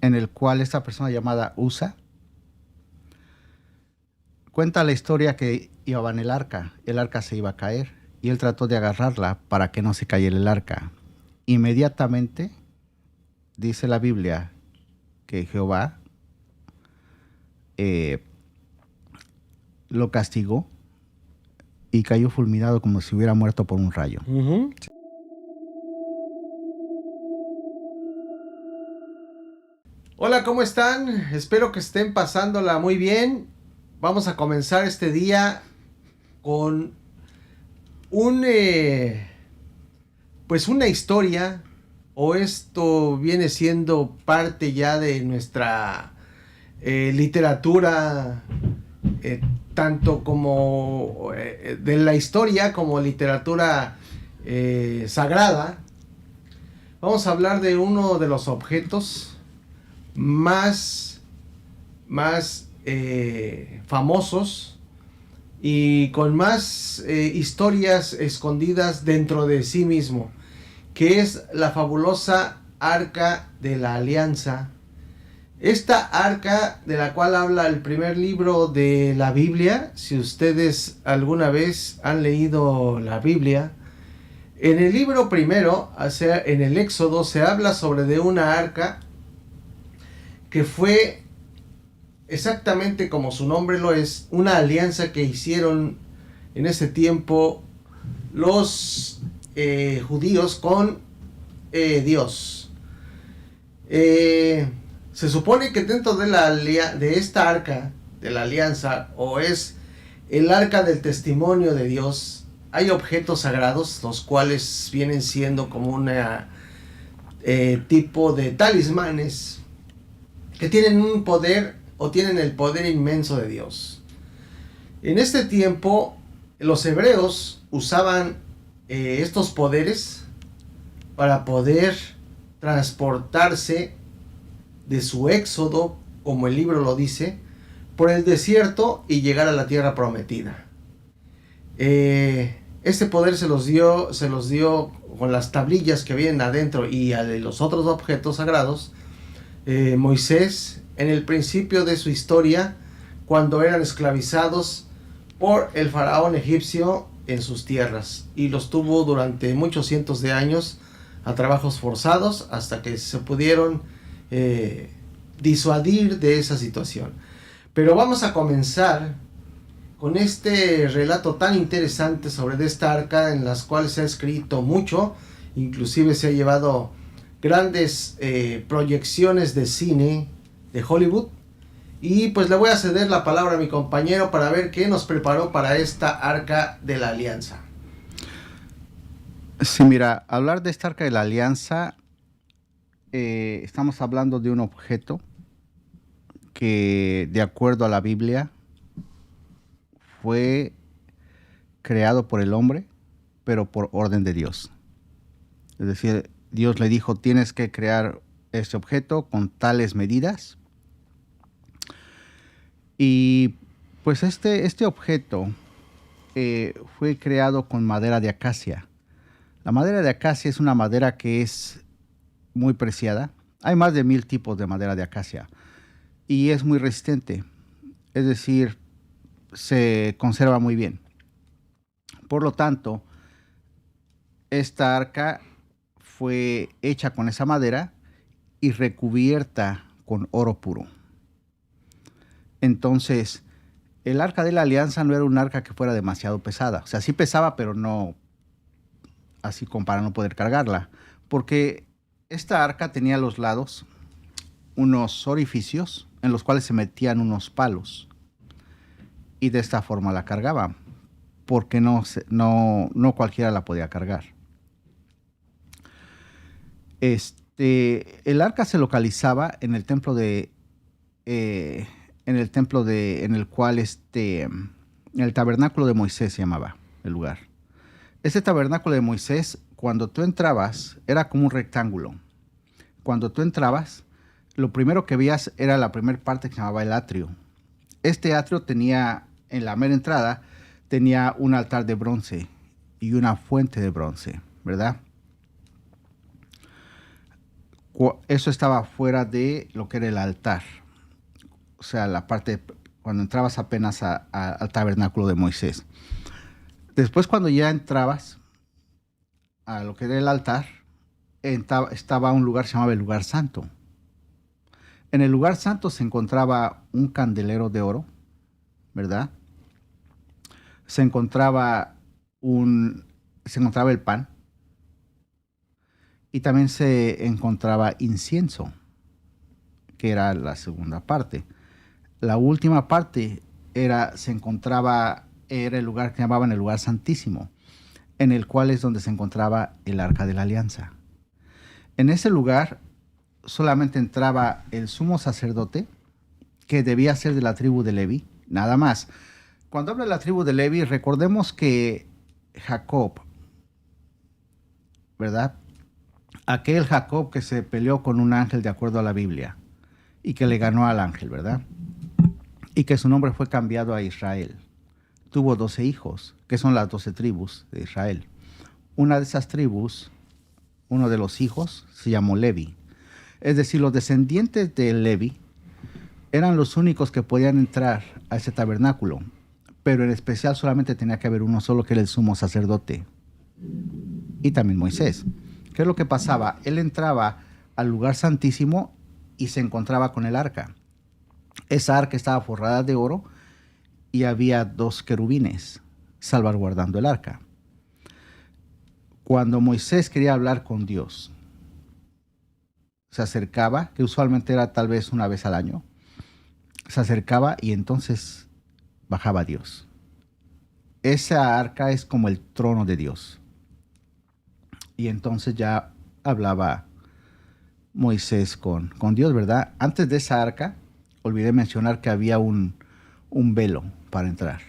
en el cual esta persona llamada Usa cuenta la historia que iba en el arca se iba a caer y él trató de agarrarla para que no se cayera el arca. Inmediatamente dice la Biblia que Jehová lo castigó y cayó fulminado como si hubiera muerto por un rayo. Ujú. Hola, ¿cómo están? Espero que estén pasándola muy bien. Vamos a comenzar este día con pues una historia, o esto viene siendo parte ya de nuestra literatura, tanto como de la historia como literatura sagrada. Vamos a hablar de uno de los objetos más famosos y con más historias escondidas dentro de sí mismo, que es la fabulosa Arca de la Alianza. Esta arca, de la cual habla el primer libro de la Biblia, si ustedes alguna vez han leído la Biblia, en el libro primero, o sea, en el Éxodo, se habla sobre de una arca que fue exactamente como su nombre lo es, una alianza que hicieron en ese tiempo los judíos con Dios. Se supone que dentro de esta arca de la alianza, o es el arca del testimonio de Dios, hay objetos sagrados, los cuales vienen siendo como una tipo de talismanes que tienen un poder, o tienen el poder inmenso de Dios. En este tiempo, los hebreos usaban estos poderes para poder transportarse de su éxodo, como el libro lo dice, por el desierto y llegar a la tierra prometida. Este poder se los dio con las tablillas que vienen adentro y a los otros objetos sagrados, Moisés, en el principio de su historia, cuando eran esclavizados por el faraón egipcio en sus tierras, y los tuvo durante muchos cientos de años a trabajos forzados hasta que se pudieron disuadir de esa situación. Pero vamos a comenzar con este relato tan interesante sobre esta arca, en las cuales se ha escrito mucho, inclusive se ha llevado grandes proyecciones de cine de Hollywood. Y pues le voy a ceder la palabra a mi compañero para ver qué nos preparó para esta Arca de la Alianza. Sí, mira, hablar de esta arca de la alianza, estamos hablando de un objeto que, de acuerdo a la Biblia, fue creado por el hombre, pero por orden de Dios. Es decir, Dios le dijo, tienes que crear este objeto con tales medidas. Y pues este objeto fue creado con madera de acacia. La madera de acacia es una madera que es muy preciada. Hay más de 1000 tipos de madera de acacia y es muy resistente. Es decir, se conserva muy bien. Por lo tanto, esta arca fue hecha con esa madera y recubierta con oro puro. Entonces, el arca de la alianza no era un arca que fuera demasiado pesada. O sea, sí pesaba, pero no así como para no poder cargarla. Porque esta arca tenía a los lados unos orificios en los cuales se metían unos palos. Y de esta forma la cargaban. Porque no cualquiera la podía cargar. El arca se localizaba en el templo en el tabernáculo de Moisés se llamaba el lugar. Ese tabernáculo de Moisés, cuando tú entrabas, era como un rectángulo. Cuando tú entrabas, lo primero que veías era la primera parte que se llamaba el atrio. Este atrio tenía, en la mera entrada, tenía un altar de bronce y una fuente de bronce, ¿verdad? Eso estaba fuera de lo que era el altar. O sea, la parte cuando entrabas apenas al tabernáculo de Moisés. Después, cuando ya entrabas a lo que era el altar, estaba un lugar que se llamaba el lugar santo. En el lugar santo se encontraba un candelero de oro, ¿verdad? Se encontraba el pan y también se encontraba incienso, que era la segunda parte. La última parte era el lugar que llamaban el lugar santísimo, en el cual es donde se encontraba el arca de la alianza. En ese lugar solamente entraba el sumo sacerdote, que debía ser de la tribu de Leví, nada más. Cuando habla de la tribu de Leví, recordemos que Jacob, ¿verdad? Aquel Jacob que se peleó con un ángel de acuerdo a la Biblia y que le ganó al ángel, ¿verdad? Y que su nombre fue cambiado a Israel. Tuvo 12 hijos, que son las 12 tribus de Israel. Una de esas tribus, uno de los hijos, se llamó Levi. Es decir, los descendientes de Levi eran los únicos que podían entrar a ese tabernáculo, pero en especial solamente tenía que haber uno solo, que era el sumo sacerdote, y también Moisés. ¿Qué es lo que pasaba? Él entraba al lugar santísimo y se encontraba con el arca. Esa arca estaba forrada de oro y había 2 querubines salvaguardando el arca. Cuando Moisés quería hablar con Dios, se acercaba, que usualmente era tal vez una vez al año, se acercaba y entonces bajaba Dios. Esa arca es como el trono de Dios. Y entonces ya hablaba Moisés con Dios, ¿verdad? Antes de esa arca, olvidé mencionar que había un velo para entrar.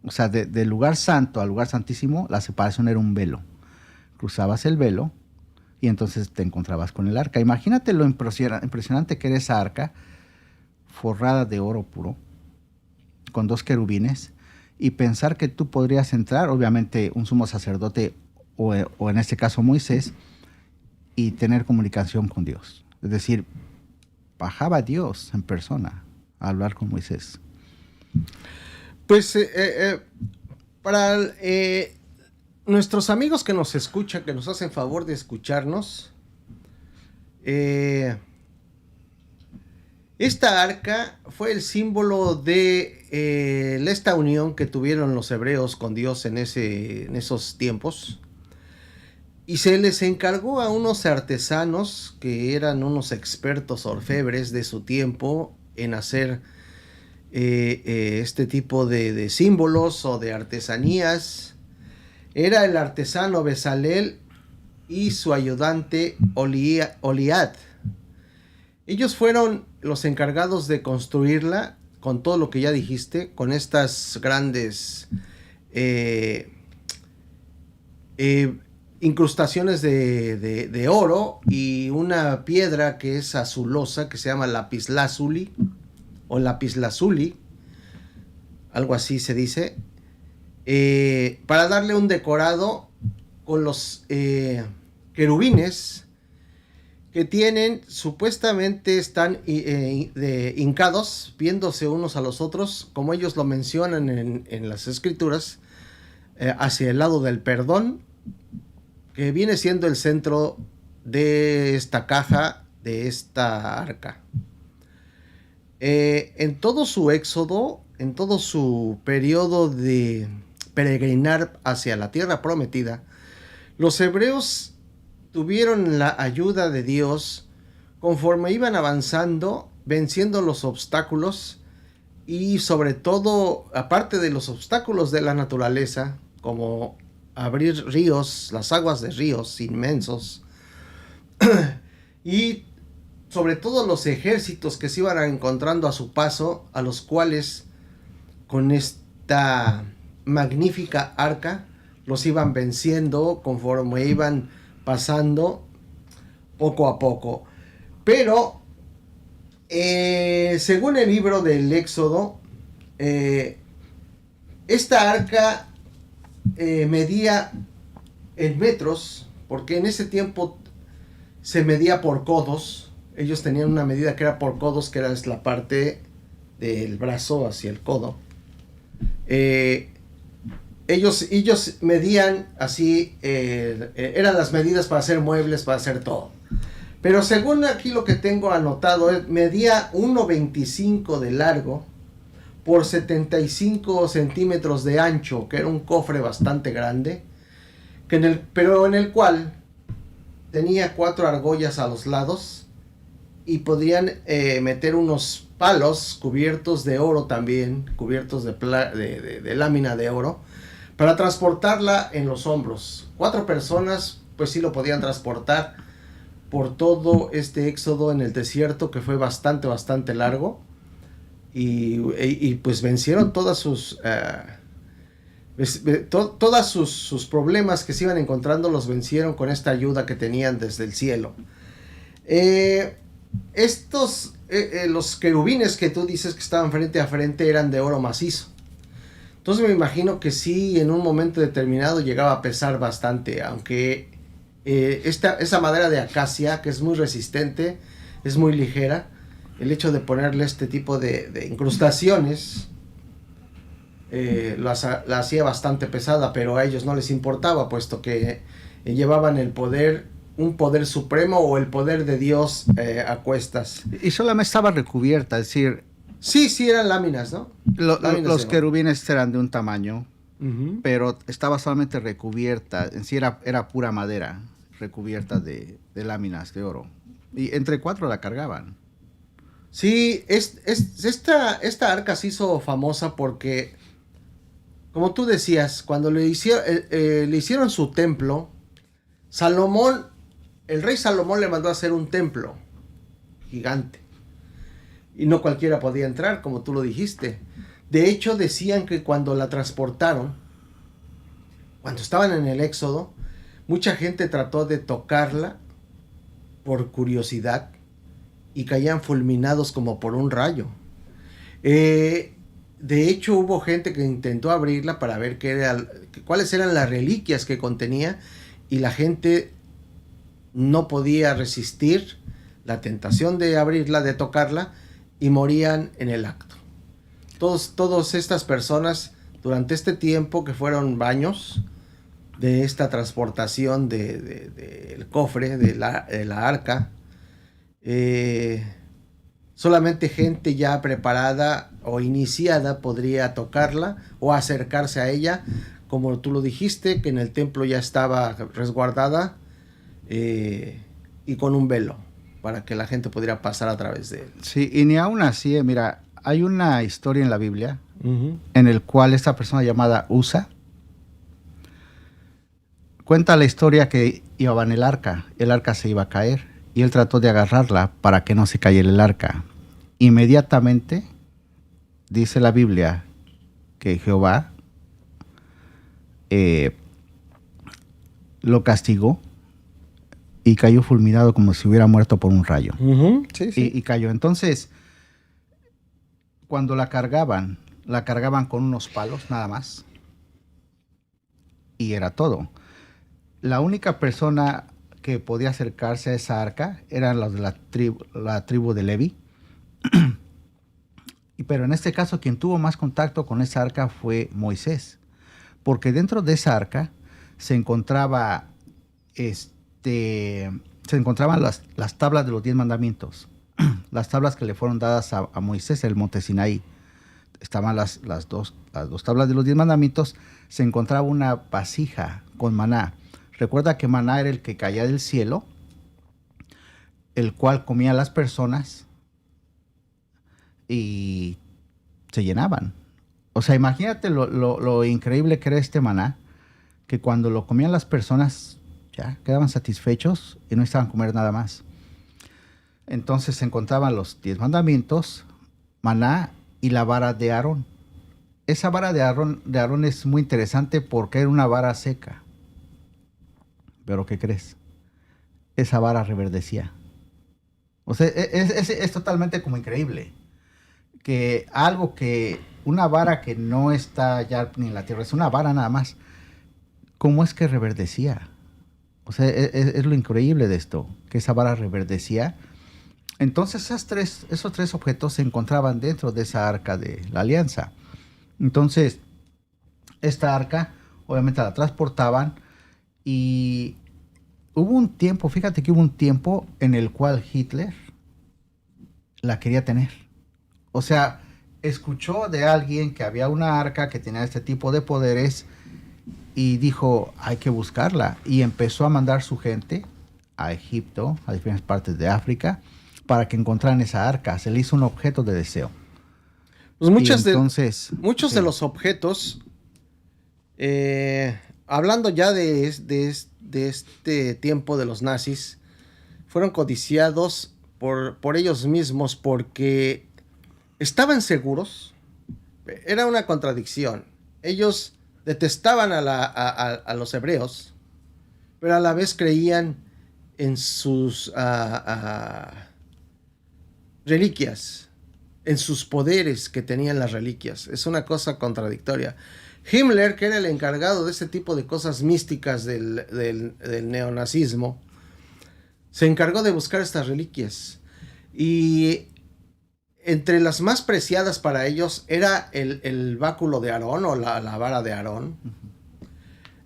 O sea, del lugar santo al lugar santísimo, la separación era un velo. Cruzabas el velo y entonces te encontrabas con el arca. Imagínate lo impresionante que era esa arca, forrada de oro puro, con 2 querubines, y pensar que tú podrías entrar, obviamente un sumo sacerdote o en este caso Moisés, y tener comunicación con Dios. Es decir, bajaba Dios en persona a hablar con Moisés. Pues para nuestros amigos que nos escuchan, que nos hacen favor de escucharnos, esta arca fue el símbolo de esta unión que tuvieron los hebreos con Dios en esos tiempos. Y se les encargó a unos artesanos que eran unos expertos orfebres de su tiempo en hacer este tipo de símbolos o de artesanías. Era el artesano Bezalel y su ayudante Oliad. Ellos fueron los encargados de construirla con todo lo que ya dijiste, con estas grandes incrustaciones de oro y una piedra que es azulosa que se llama lapislázuli o lapislázuli, algo así se dice, para darle un decorado con los querubines que tienen, supuestamente están hincados, viéndose unos a los otros, como ellos lo mencionan en las escrituras, hacia el lado del perdón, que viene siendo el centro de esta caja, de esta arca. En todo su éxodo, en todo su periodo de peregrinar hacia la tierra prometida, los hebreos tuvieron la ayuda de Dios conforme iban avanzando, venciendo los obstáculos y sobre todo, aparte de los obstáculos de la naturaleza, como abrir ríos, las aguas de ríos inmensos, y sobre todo los ejércitos que se iban encontrando a su paso, a los cuales con esta magnífica arca los iban venciendo conforme iban pasando poco a poco. Pero según el libro del Éxodo, esta arca medía en metros, porque en ese tiempo se medía por codos. Ellos tenían una medida que era por codos, que era la parte del brazo hacia el codo. Ellos medían así, eran las medidas para hacer muebles, para hacer todo. Pero según aquí lo que tengo anotado, medía 1.25 de largo por 75 centímetros de ancho, que era un cofre bastante grande, pero en el cual tenía 4 argollas a los lados y podrían meter unos palos cubiertos de oro también, cubiertos de lámina de oro, para transportarla en los hombros. 4 personas pues sí lo podían transportar por todo este éxodo en el desierto, que fue bastante largo, y pues vencieron todas sus sus problemas que se iban encontrando, los vencieron con esta ayuda que tenían desde el cielo. Los querubines que tú dices que estaban frente a frente eran de oro macizo. Entonces me imagino que sí, en un momento determinado llegaba a pesar bastante, aunque esa madera de acacia, que es muy resistente, es muy ligera. El hecho de ponerle este tipo de incrustaciones la hacía bastante pesada, pero a ellos no les importaba, puesto que llevaban el poder, un poder supremo, o el poder de Dios a cuestas. Y solamente estaba recubierta, es decir... Sí, eran láminas, ¿no? Los querubines eran de un tamaño, pero estaba solamente recubierta, en sí era pura madera, recubierta de láminas de oro. Y entre 4 la cargaban. Sí, esta arca se hizo famosa porque, como tú decías, cuando le hicieron su templo, el rey Salomón le mandó a hacer un templo gigante. Y no cualquiera podía entrar, como tú lo dijiste. De hecho, decían que cuando la transportaron, cuando estaban en el éxodo, mucha gente trató de tocarla por curiosidad y caían fulminados como por un rayo. De hecho, hubo gente que intentó abrirla para ver cuáles eran las reliquias que contenía, y la gente no podía resistir la tentación de abrirla, de tocarla, y morían en el acto. Todas estas personas, durante este tiempo que fueron años de esta transportación del cofre, de la arca, solamente gente ya preparada o iniciada podría tocarla o acercarse a ella, como tú lo dijiste, que en el templo ya estaba resguardada y con un velo, para que la gente pudiera pasar a través de él. Sí, y ni aún así, mira, hay una historia en la Biblia en el cual esta persona llamada Usa cuenta la historia que iba en el arca se iba a caer, y él trató de agarrarla para que no se cayera el arca. Inmediatamente, dice la Biblia, que Jehová lo castigó y cayó fulminado como si hubiera muerto por un rayo. Sí. Y cayó. Entonces, cuando la cargaban con unos palos nada más, y era todo. La única persona que podía acercarse a esa arca eran los de la tribu de Leví. Pero en este caso, quien tuvo más contacto con esa arca fue Moisés, porque dentro de esa arca se encontraban las tablas de los 10 mandamientos, las tablas que le fueron dadas a Moisés en el monte Sinaí. Estaban las dos tablas de los 10 mandamientos. Se encontraba una vasija con maná. Recuerda que maná era el que caía del cielo, el cual comían las personas y se llenaban. O sea, imagínate lo increíble que era este maná, que cuando lo comían las personas ya quedaban satisfechos y no necesitaban comer nada más. Entonces se encontraban los 10 mandamientos, maná y la vara de Aarón. Esa vara de Aarón es muy interesante porque era una vara seca. Pero ¿qué crees? Esa vara reverdecía. O sea, es totalmente como increíble. Que una vara que no está ya ni en la tierra, es una vara nada más. ¿Cómo es que reverdecía? O sea, es lo increíble de esto, que esa vara reverdecía. Entonces esos tres objetos se encontraban dentro de esa arca de la alianza. Entonces, esta arca, obviamente la transportaban y hubo un tiempo, fíjate que hubo un tiempo en el cual Hitler la quería tener. O sea, escuchó de alguien que había una arca que tenía este tipo de poderes y dijo, hay que buscarla. Y empezó a mandar su gente a Egipto, a diferentes partes de África, para que encontraran esa arca. Se le hizo un objeto de deseo. Pues Y entonces, muchos de sí. los objetos, hablando ya de este tiempo de los nazis, fueron codiciados por ellos mismos porque estaban seguros. Era una contradicción. Ellos detestaban a los hebreos, pero a la vez creían en sus reliquias, en sus poderes que tenían las reliquias. Es una cosa contradictoria. Himmler, que era el encargado de ese tipo de cosas místicas del neonazismo, se encargó de buscar estas reliquias. Y entre las más preciadas para ellos era el báculo de Aarón o la vara de Aarón,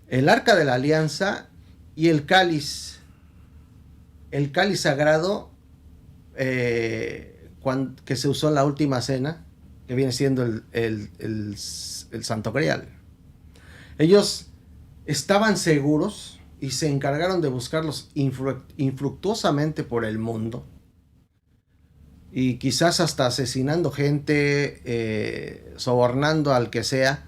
el arca de la alianza y el cáliz sagrado que se usó en la última cena, que viene siendo el Santo Grial. Ellos estaban seguros y se encargaron de buscarlos infructuosamente por el mundo, y quizás hasta asesinando gente, sobornando al que sea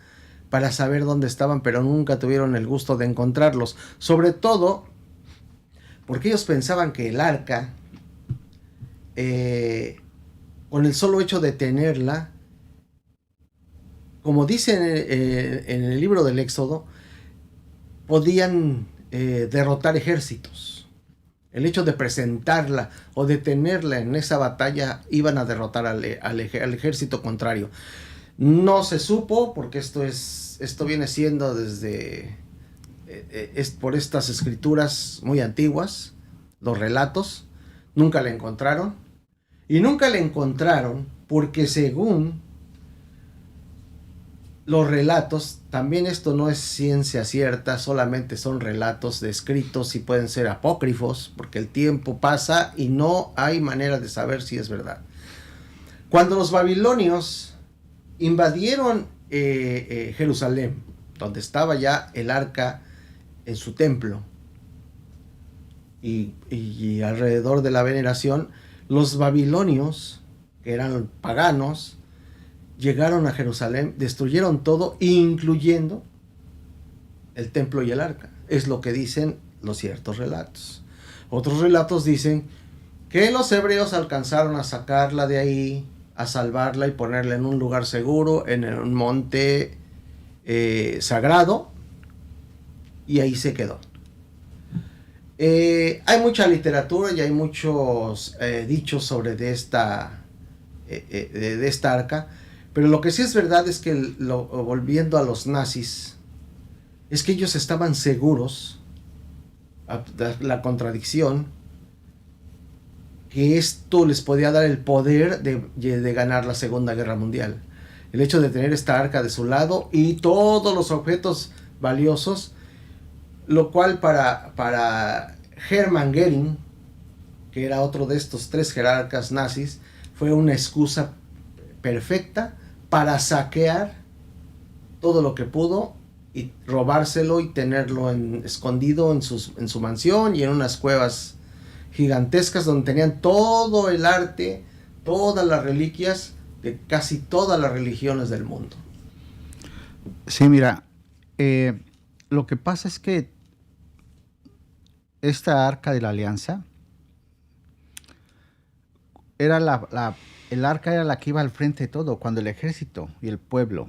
para saber dónde estaban, pero nunca tuvieron el gusto de encontrarlos. Sobre todo porque ellos pensaban que el arca, con el solo hecho de tenerla, como dice en el libro del Éxodo, podían derrotar ejércitos. El hecho de presentarla o de tenerla en esa batalla iban a derrotar al ejército contrario. No se supo, porque esto viene siendo desde por estas escrituras muy antiguas, los relatos. Nunca la encontraron. Y nunca la encontraron porque, según los relatos, también esto no es ciencia cierta, solamente son relatos descritos y pueden ser apócrifos, porque el tiempo pasa y no hay manera de saber si es verdad. Cuando los babilonios invadieron Jerusalén, donde estaba ya el arca en su templo, y alrededor de la veneración, los babilonios, que eran paganos, llegaron a Jerusalén, destruyeron todo, incluyendo el templo y el arca. Es lo que dicen los ciertos relatos. Otros relatos dicen que los hebreos alcanzaron a sacarla de ahí, a salvarla y ponerla en un lugar seguro, en un monte sagrado, y ahí se quedó. Hay mucha literatura y hay muchos dichos sobre de esta arca. Pero lo que sí es verdad es que, volviendo a los nazis, es que ellos estaban seguros, la contradicción, que esto les podía dar el poder de ganar la Segunda Guerra Mundial. El hecho de tener esta arca de su lado y todos los objetos valiosos, lo cual para Hermann Göring, que era otro de estos tres jerarcas nazis, fue una excusa perfecta para saquear todo lo que pudo y robárselo y tenerlo escondido en su mansión y en unas cuevas gigantescas donde tenían todo el arte, todas las reliquias de casi todas las religiones del mundo. Sí, mira, lo que pasa es que esta arca de la alianza era el arca era la que iba al frente de todo. Cuando el ejército y el pueblo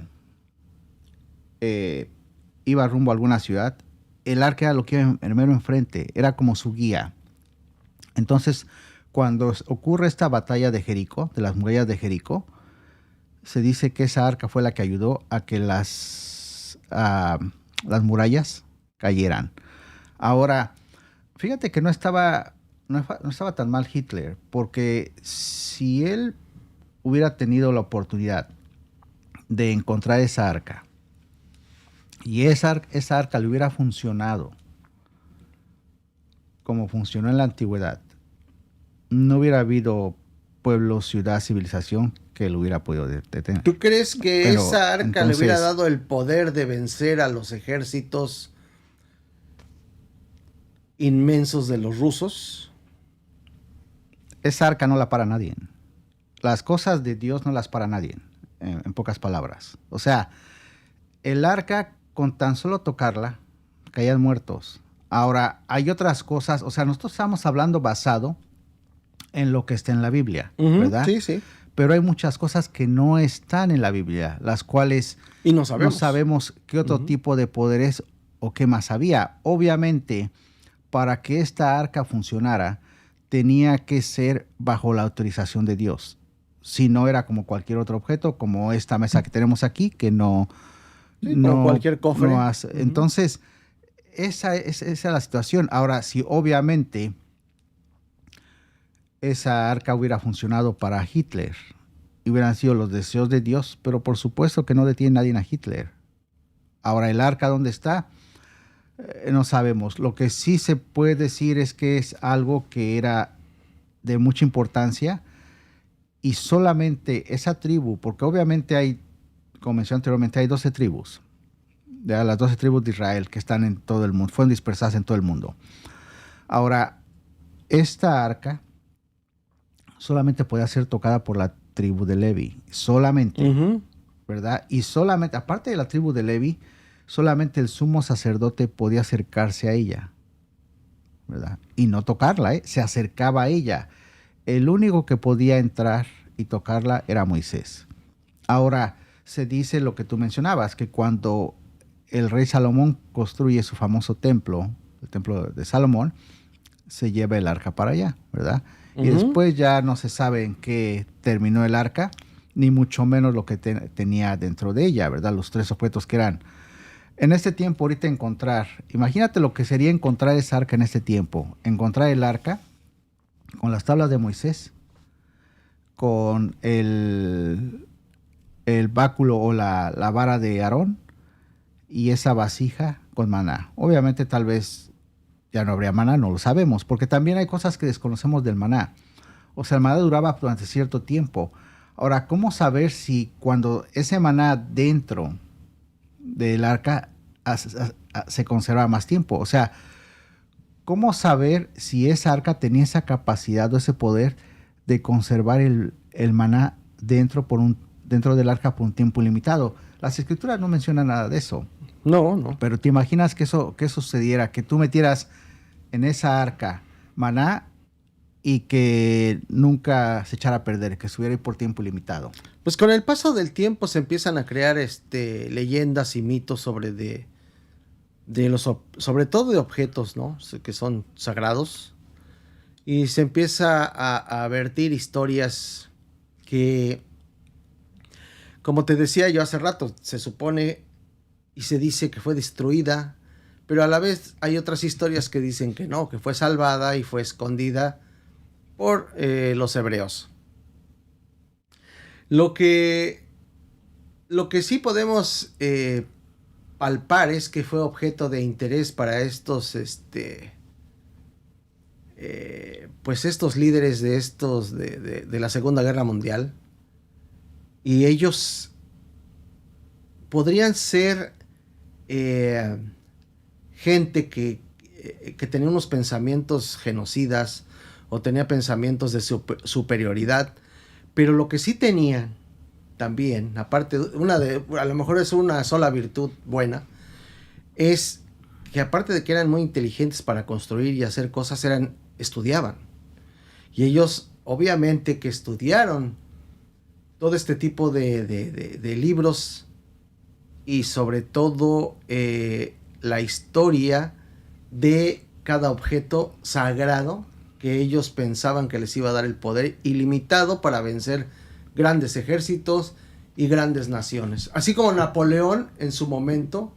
iba rumbo a alguna ciudad, el arca era lo que iba primero enfrente, era como su guía. Entonces, cuando ocurre esta batalla de Jericó, de las murallas de Jericó, se dice que esa arca fue la que ayudó a que las murallas cayeran. Ahora, Fíjate que no estaba tan mal Hitler, porque si él hubiera tenido la oportunidad de encontrar esa arca, y esa arca le hubiera funcionado como funcionó en la antigüedad, no hubiera habido pueblo, ciudad, civilización que lo hubiera podido detener. ¿Tú crees que Pero, esa arca entonces, le hubiera dado el poder de vencer a los ejércitos inmensos de los rusos? esa arca no la para nadie. Las cosas de Dios no las para nadie, en pocas palabras. O sea, el arca, con tan solo tocarla, caían muertos. Ahora, hay otras cosas, o sea, nosotros estamos hablando basado en lo que está en la Biblia, ¿verdad? Sí, sí. Pero hay muchas cosas que no están en la Biblia, las cuales Y no no sabemos qué otro tipo de poderes o qué más había. Obviamente, para que esta arca funcionara, tenía que ser bajo la autorización de Dios. Si no, era como cualquier otro objeto, como esta mesa que tenemos aquí, que no... Sí, como cualquier cofre. no hace. Entonces, esa es la situación. Ahora, si obviamente esa arca hubiera funcionado para Hitler, hubieran sido los deseos de Dios, pero por supuesto que no detiene nadie a Hitler. Ahora, el arca, ¿dónde está? No sabemos. Lo que sí se puede decir es que es algo que era de mucha importancia, y solamente esa tribu, porque obviamente hay, como mencioné anteriormente, hay 12 tribus, de las 12 tribus de Israel que están en todo el mundo, fueron dispersadas en todo el mundo. Ahora, esta arca solamente podía ser tocada por la tribu de Levi, solamente, ¿verdad? Y solamente, aparte de la tribu de Levi, solamente el sumo sacerdote podía acercarse a ella, ¿verdad? Y no tocarla, se acercaba a ella. El único que podía entrar y tocarla era Moisés. Ahora, se dice lo que tú mencionabas, que cuando el rey Salomón construye su famoso templo, el templo de Salomón, se lleva el arca para allá, ¿verdad? Y después ya no se sabe en qué terminó el arca, ni mucho menos lo que tenía dentro de ella, ¿verdad? Los 3 objetos que eran. En este tiempo, ahorita imagínate lo que sería encontrar esa arca en este tiempo. Encontrar el arca con las tablas de Moisés, con el báculo o la vara de Aarón, y esa vasija con maná. Obviamente tal vez ya no habría maná, no lo sabemos, porque también hay cosas que desconocemos del maná. O sea, el maná duraba durante cierto tiempo. Ahora, ¿cómo saber si cuando ese maná dentro del arca se conserva más tiempo? O sea, ¿cómo saber si esa arca tenía esa capacidad o ese poder de conservar el maná dentro del arca por un tiempo ilimitado? Las escrituras no mencionan nada de eso. No. Pero te imaginas que sucediera, que tú metieras en esa arca maná y que nunca se echara a perder, que estuviera ahí por tiempo ilimitado. Pues con el paso del tiempo se empiezan a crear leyendas y mitos sobre sobre todo de objetos, ¿no? Que son sagrados. Y se empieza a vertir historias que, como te decía yo hace rato, se supone y se dice que fue destruida, pero a la vez hay otras historias que dicen que no, que fue salvada y fue escondida por los hebreos. Lo que sí podemos palpar es que fue objeto de interés para estos pues estos líderes de la Segunda Guerra Mundial, y ellos podrían ser gente que tenía unos pensamientos genocidas o tenía pensamientos de superioridad, pero lo que sí tenían también, aparte a lo mejor es una sola virtud buena, es que aparte de que eran muy inteligentes para construir y hacer cosas, estudiaban. Y ellos obviamente que estudiaron todo este tipo de libros, y sobre todo la historia de cada objeto sagrado que ellos pensaban que les iba a dar el poder ilimitado para vencer grandes ejércitos y grandes naciones. Así como Napoleón en su momento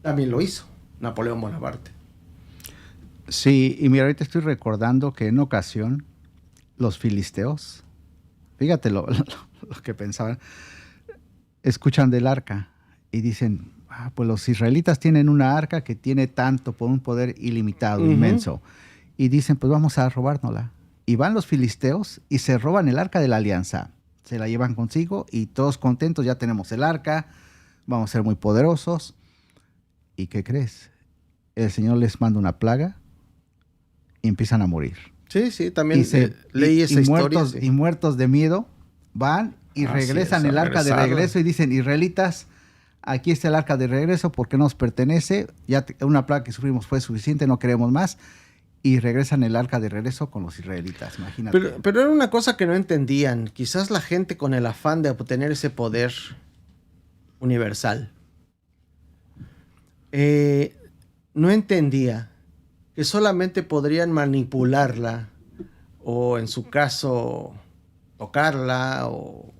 también lo hizo, Napoleón Bonaparte. Sí, y mira, ahorita estoy recordando que en ocasión los filisteos, fíjate lo que pensaban, escuchan del arca y dicen, pues los israelitas tienen una arca que tiene tanto, por un poder ilimitado, inmenso. Y dicen, pues vamos a robárnosla. Y van los filisteos y se roban el arca de la alianza. Se la llevan consigo y todos contentos, ya tenemos el arca, vamos a ser muy poderosos. ¿Y qué crees? El Señor les manda una plaga y empiezan a morir. Sí, también leí esa historia. Muertos, y muertos de miedo van y regresan el arca de regreso y dicen, israelitas, aquí está el arca de regreso porque nos pertenece, ya una plaga que sufrimos fue suficiente, no queremos más. Y regresan el arca de regreso con los israelitas, imagínate. Pero era una cosa que no entendían. Quizás la gente con el afán de obtener ese poder universal no entendía que solamente podrían manipularla o en su caso tocarla o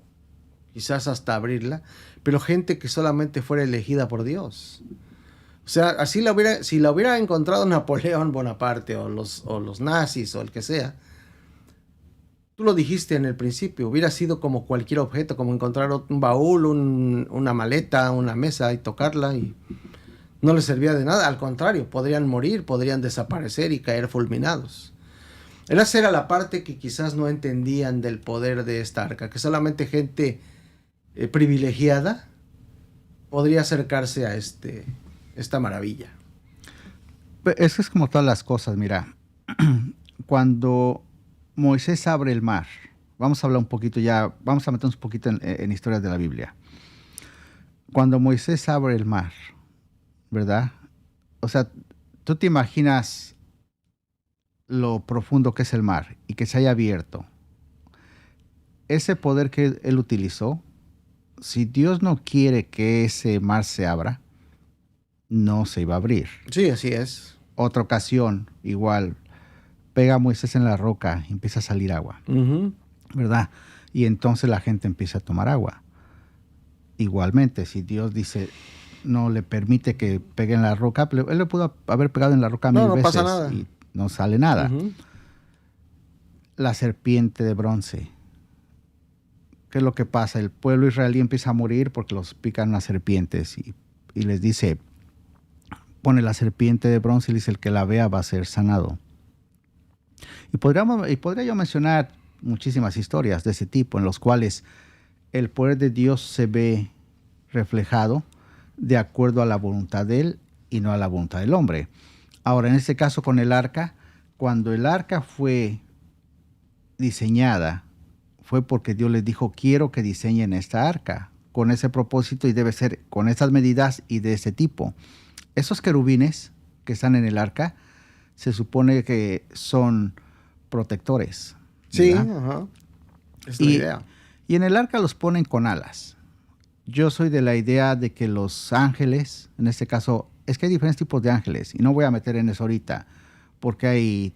quizás hasta abrirla, pero gente que solamente fuera elegida por Dios. O sea, así si la hubiera encontrado Napoleón Bonaparte o los nazis o el que sea, tú lo dijiste en el principio, hubiera sido como cualquier objeto, como encontrar un baúl, una maleta, una mesa y tocarla y no les servía de nada. Al contrario, podrían morir, podrían desaparecer y caer fulminados. Esa era la parte que quizás no entendían del poder de esta arca, que solamente gente privilegiada podría acercarse a esta maravilla. Eso es como todas las cosas, mira. Cuando Moisés abre el mar, vamos a hablar un poquito ya, vamos a meternos un poquito en historias de la Biblia. Cuando Moisés abre el mar, ¿verdad? O sea, tú te imaginas lo profundo que es el mar y que se haya abierto. Ese poder que él utilizó, si Dios no quiere que ese mar se abra, no se iba a abrir. Sí, así es. Otra ocasión, igual, pega a Moisés en la roca y empieza a salir agua, ¿verdad? Y entonces la gente empieza a tomar agua. Igualmente, si Dios dice, no le permite que pegue en la roca, él le pudo haber pegado en la roca mil veces. Pasa nada. Y no sale nada. La serpiente de bronce. ¿Qué es lo que pasa? El pueblo israelí empieza a morir porque los pican las serpientes y les dice, pone la serpiente de bronce y dice, el que la vea va a ser sanado. Y podría yo mencionar muchísimas historias de ese tipo en los cuales el poder de Dios se ve reflejado de acuerdo a la voluntad de él y no a la voluntad del hombre. Ahora, en este caso con el arca, cuando el arca fue diseñada, fue porque Dios les dijo, quiero que diseñen esta arca con ese propósito y debe ser con estas medidas y de ese tipo. Esos querubines que están en el arca se supone que son protectores. Sí, ¿verdad? Es la idea. Y en el arca los ponen con alas. Yo soy de la idea de que los ángeles, en este caso, es que hay diferentes tipos de ángeles y no voy a meter en eso ahorita porque hay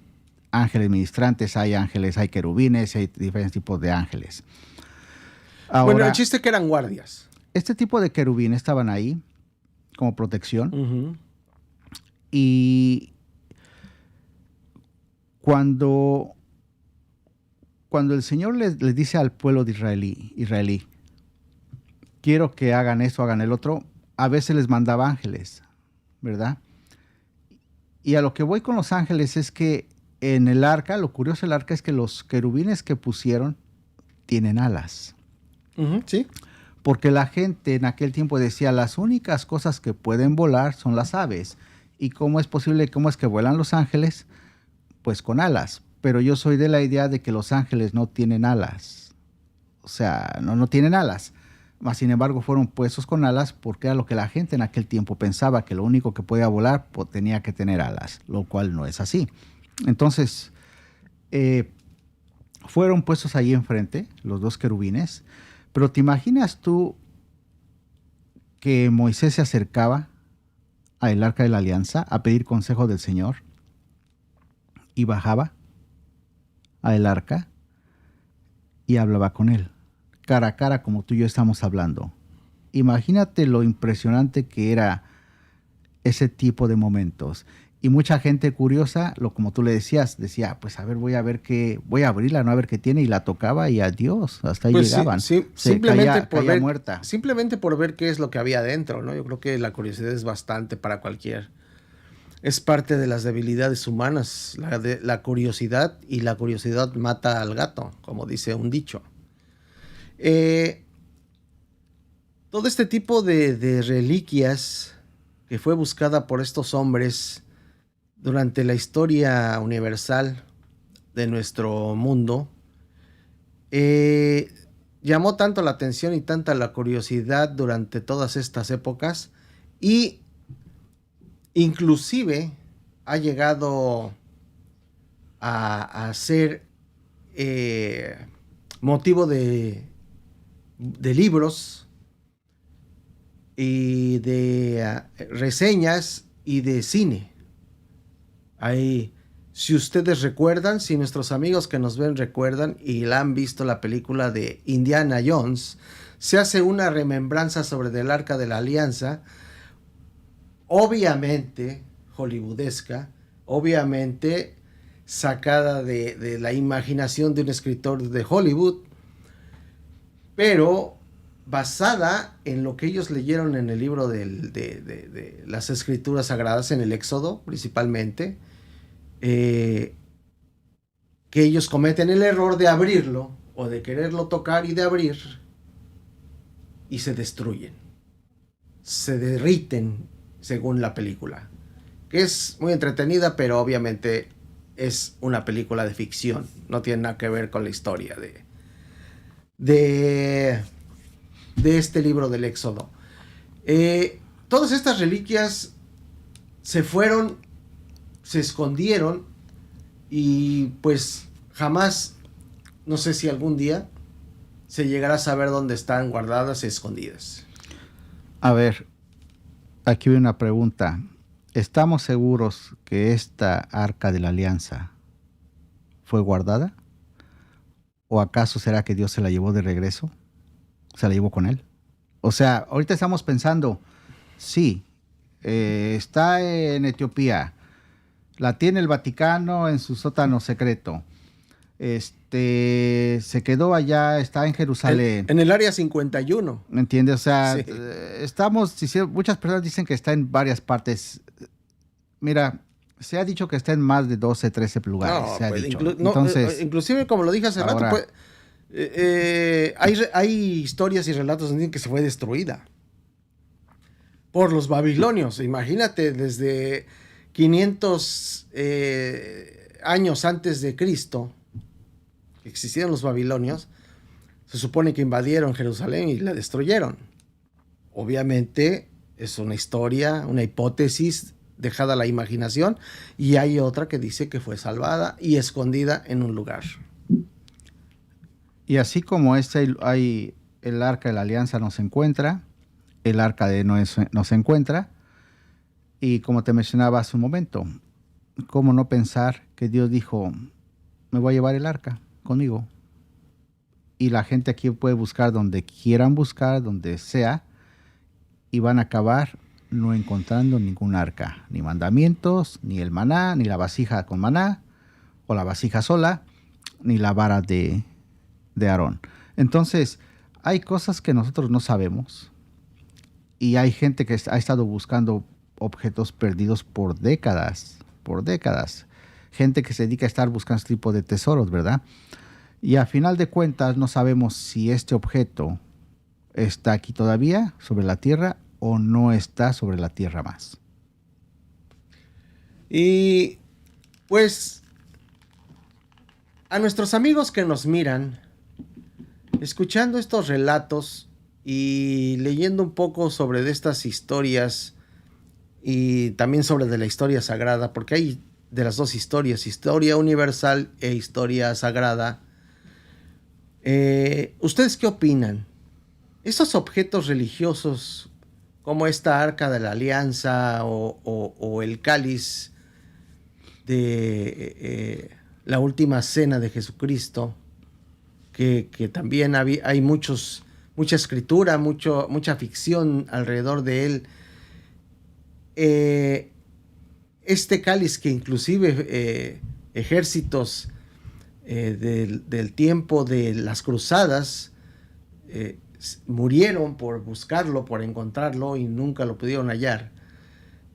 ángeles ministrantes, hay ángeles, hay querubines, hay diferentes tipos de ángeles. Ahora, bueno, el chiste es que eran guardias. Este tipo de querubines estaban ahí como protección. Y cuando el Señor les dice al pueblo de israelí, quiero que hagan esto, hagan el otro, a veces les mandaba ángeles, ¿verdad? Y a lo que voy con los ángeles es que en el arca, lo curioso del arca es que los querubines que pusieron tienen alas. Sí. Porque la gente en aquel tiempo decía, las únicas cosas que pueden volar son las aves. ¿Y cómo es posible, cómo es que vuelan los ángeles? Pues con alas. Pero yo soy de la idea de que los ángeles no tienen alas. O sea, no tienen alas. Mas, sin embargo, fueron puestos con alas porque era lo que la gente en aquel tiempo pensaba, que lo único que podía volar tenía que tener alas, lo cual no es así. Entonces, fueron puestos ahí enfrente, los dos querubines. Pero ¿te imaginas tú que Moisés se acercaba al arca de la alianza a pedir consejo del Señor y bajaba al arca y hablaba con él, cara a cara como tú y yo estamos hablando? Imagínate lo impresionante que era ese tipo de momentos. Y mucha gente curiosa, como tú le decías, decía, pues a ver, voy a abrirla, no a ver qué tiene, y la tocaba y adiós, hasta ahí Pues llegaban. simplemente Muerta. simplemente por ver qué es lo que había adentro, ¿no? Yo creo que la curiosidad es bastante para cualquier. Es parte de las debilidades humanas, la curiosidad, y la curiosidad mata al gato, como dice un dicho. Todo este tipo de reliquias que fue buscada por estos hombres durante la historia universal de nuestro mundo, llamó tanto la atención y tanta la curiosidad durante todas estas épocas, y inclusive ha llegado a ser motivo de libros y de reseñas y de cine. Ahí, si ustedes recuerdan, si nuestros amigos que nos ven recuerdan y la han visto, la película de Indiana Jones, se hace una remembranza sobre el Arca de la Alianza, obviamente hollywoodesca, obviamente sacada de la imaginación de un escritor de Hollywood, pero basada en lo que ellos leyeron en el libro de las escrituras sagradas, en el Éxodo principalmente, que ellos cometen el error de abrirlo o de quererlo tocar y de abrir, y se destruyen, se derriten según la película, que es muy entretenida, pero obviamente es una película de ficción, no tiene nada que ver con la historia de este libro del Éxodo. Todas estas reliquias se fueron, se escondieron, y pues jamás, no sé si algún día se llegará a saber dónde están guardadas y escondidas. A ver, aquí hay una pregunta. ¿Estamos seguros que esta Arca de la Alianza fue guardada? ¿O acaso será que Dios se la llevó de regreso? ¿Se la llevó con él? O sea, ahorita estamos pensando, sí, está en Etiopía, la tiene el Vaticano en su sótano secreto, se quedó allá, está en Jerusalén. En el área 51. ¿Me entiendes? O sea, Sí. muchas personas dicen que está en varias partes. Mira, se ha dicho que está en más de 12, 13 lugares. No, se ha pues, dicho. Entonces, inclusive, como lo dije hace rato, pues, hay historias y relatos donde dicen que se fue destruida por los babilonios. Imagínate, desde 500 años antes de Cristo, que existieron los babilonios, se supone que invadieron Jerusalén y la destruyeron. Obviamente es una historia, una hipótesis dejada a la imaginación, y hay otra que dice que fue salvada y escondida en un lugar. Y así como hay el Arca de la Alianza no se encuentra, el Arca de Noé no se encuentra, y como te mencionaba hace un momento, ¿cómo no pensar que Dios dijo, me voy a llevar el arca conmigo? Y la gente aquí puede buscar donde quieran buscar, donde sea, y van a acabar no encontrando ningún arca, ni mandamientos, ni el maná, ni la vasija con maná, o la vasija sola, ni la vara de Aarón. Entonces, hay cosas que nosotros no sabemos, y hay gente que ha estado buscando objetos perdidos por décadas, gente que se dedica a estar buscando este tipo de tesoros, ¿verdad? Y a final de cuentas no sabemos si este objeto está aquí todavía sobre la tierra o no está sobre la tierra más. Y pues a nuestros amigos que nos miran, escuchando estos relatos y leyendo un poco sobre de estas historias, y también sobre de la historia sagrada, porque hay de las dos historias, historia universal e historia sagrada, ¿ustedes qué opinan? ¿Esos objetos religiosos como esta Arca de la Alianza o el cáliz de la última cena de Jesucristo, que también hay mucha escritura, mucha ficción alrededor de él, este cáliz que inclusive ejércitos del tiempo de las cruzadas murieron por buscarlo, por encontrarlo y nunca lo pudieron hallar.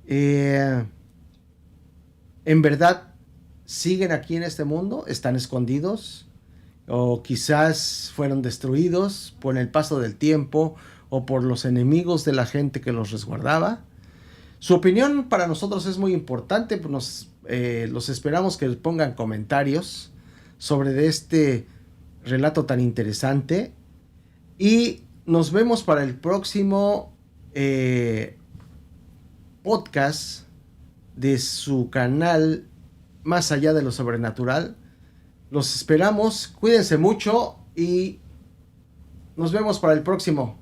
En verdad, siguen aquí en este mundo, están escondidos, o quizás fueron destruidos por el paso del tiempo o por los enemigos de la gente que los resguardaba. Su opinión para nosotros es muy importante, pues los esperamos que pongan comentarios sobre este relato tan interesante y nos vemos para el próximo podcast de su canal Más Allá de lo Sobrenatural. Los esperamos, cuídense mucho y nos vemos para el próximo.